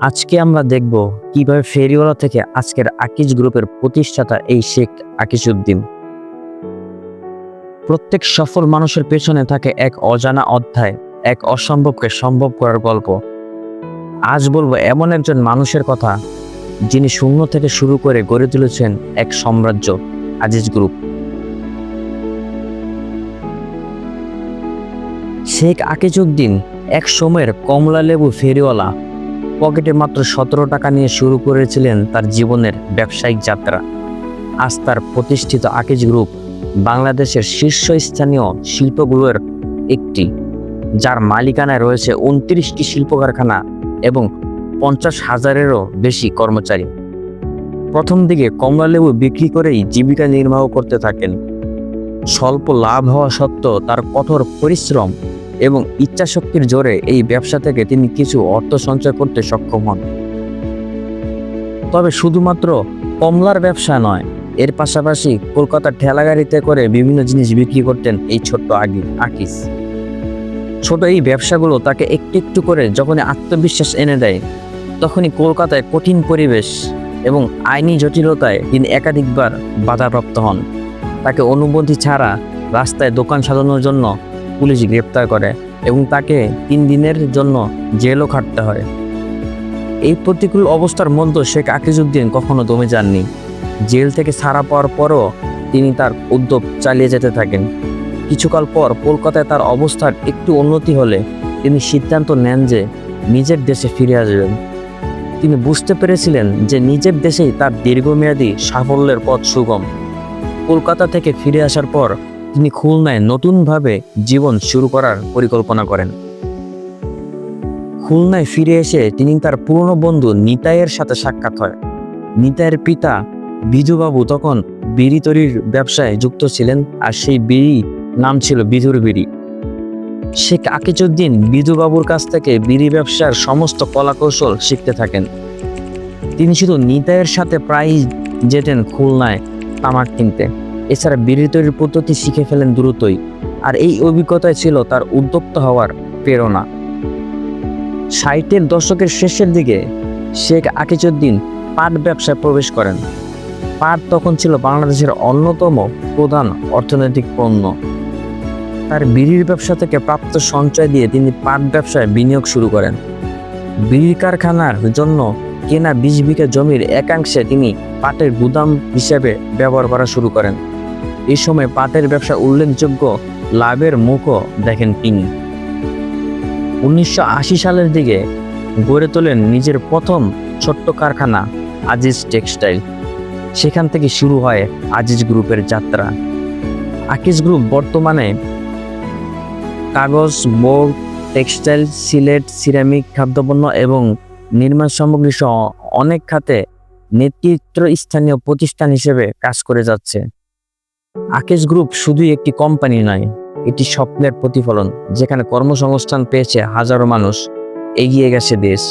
আজকে আমরা দেখব কিভাবে ফেরিওয়ালা থেকে আজকের আকিজ গ্রুপের প্রতিষ্ঠাতা এই শেখ আকিজউদ্দিন। প্রত্যেক সফল মানুষের পেছনে থাকে এক অজানা অধ্যায়, এক অসম্ভবকে সম্ভব করার গল্প। আজ বলবো এমন একজন মানুষের কথা, যিনি শূন্য থেকে শুরু করে গড়ে তুলেছেন এক সাম্রাজ্য, আজিজ গ্রুপ। শেখ আকিজউদ্দিন এক সময়ের কমলালেবু ফেরিওয়ালা। পকেটে মাত্র 17 টাকা নিয়ে শুরু করেছিলেন তার জীবনের ব্যবসায়িক যাত্রা। আজ তার প্রতিষ্ঠিত আকিজ গ্রুপ বাংলাদেশের শীর্ষস্থানীয় শিল্পগুলোর একটি, যার মালিকানায় রয়েছে 29টি শিল্প কারখানা এবং 50,000-এরও বেশি কর্মচারী। প্রথম দিকে কমলালেবু বিক্রি করেই জীবিকা নির্বাহ করতে থাকেন। স্বল্প লাভ হওয়া সত্ত্বেও তার কঠোর পরিশ্রম এবং ইচ্ছাশক্তির জোরে এই ব্যবসা থেকে তিনি কিছু অর্থ সঞ্চয় করতে সক্ষম হন। তবে শুধুমাত্র কমলার ব্যবসা নয়, এর পাশাপাশি কলকাতার ঠেলাগাড়িতে করে বিভিন্ন জিনিস বিক্রি করতেন এই ছোট্ট আকিজ। ছোট এই ব্যবসাগুলো তাকে একটু একটু করে যখনই আত্মবিশ্বাস এনে দেয়, তখনই কলকাতায় কঠিন পরিবেশ এবং আইনি জটিলতায় তিনি একাধিকবার বাধাপ্রাপ্ত হন। তাকে অনুমতি ছাড়া রাস্তায় দোকান সাজানোর জন্য পুলিশ গ্রেপ্তার করে এবং তাকে 3 দিনের জন্য জেলও খাটতে হয়। এই প্রতিকূল অবস্থার মধ্যে শেখ আকিজউদ্দিন কখনো দমে যাননি। জেল থেকে ছাড়া পাওয়ার পরও তিনি তার উদ্যোগ চালিয়ে যেতে থাকেন। কিছুকাল পর কলকাতায় তার অবস্থার একটু উন্নতি হলে তিনি সিদ্ধান্ত নেন যে নিজের দেশে ফিরে আসবেন। তিনি বুঝতে পেরেছিলেন যে নিজের দেশেই তার দীর্ঘমেয়াদী সাফল্যের পথ সুগম। কলকাতা থেকে ফিরে আসার পর তিনি খুলনায় নতুনভাবে জীবন শুরু করার পরিকল্পনা করেন। খুলনায় ফিরে এসে তিনি তার পুরনো বন্ধু নিতাইয়ের সাথে সাক্ষাৎ হয়। নিতাইয়ের পিতা বিজুবাবু তখন বিড়ি তৈরির ব্যবসায় যুক্ত ছিলেন, আর সেই বিড়ি নাম ছিল বিধুর বিড়ি। শেখ আকিজউদ্দিন বিজুবাবুর কাছ থেকে বিড়ি ব্যবসার সমস্ত কলাকৌশল শিখতে থাকেন। তিনি শুধু নিতাইয়ের সাথে প্রায়ই যেতেন খুলনায় তামাক কিনতে। এছাড়া বিড়ি তৈরির পদ্ধতি শিখে ফেলেন দ্রুতই, আর এই অভিজ্ঞতায় ছিল তার উদ্যোক্তা হওয়ার প্রেরণা। 60-এর দশকের শেষের দিকে শেখ আকিজউদ্দিন পাট ব্যবসায় প্রবেশ করেন। পাট তখন ছিল বাংলাদেশের অন্যতম প্রধান অর্থনৈতিক পণ্য। তার বিড়ির ব্যবসা থেকে প্রাপ্ত সঞ্চয় দিয়ে তিনি পাট ব্যবসায় বিনিয়োগ শুরু করেন। বিড়ির কারখানার জন্য কেনা 20 বিঘা জমির একাংশে তিনি পাটের গুদাম হিসেবে ব্যবহার করা শুরু করেন। এই সময় পাটের ব্যবসা উল্লেখযোগ্য লাভের মুখও দেখেন তিনি। 1980 সালের দিকে গড়ে তোলেন নিজের প্রথম ছোট্ট কারখানা আজিজ টেক্সটাইল। সেখান থেকে শুরু হয় আজিজ গ্রুপের যাত্রা। আকিজ গ্রুপ বর্তমানে কাগজ, বোর্ড, টেক্সটাইল, সিলেট, সিরামিক, খাদ্যপণ্য এবং নির্মাণ সামগ্রী সহ অনেক খাতে নেতৃত্বস্থানীয় প্রতিষ্ঠান হিসেবে কাজ করে যাচ্ছে। আকিজ গ্রুপ শুধুই একটি কোম্পানি নয়, এটি স্বপ্নের প্রতিফলন, যেখানে কর্মসংস্থান পেয়েছে হাজারো মানুষ, এগিয়ে গেছে দেশ।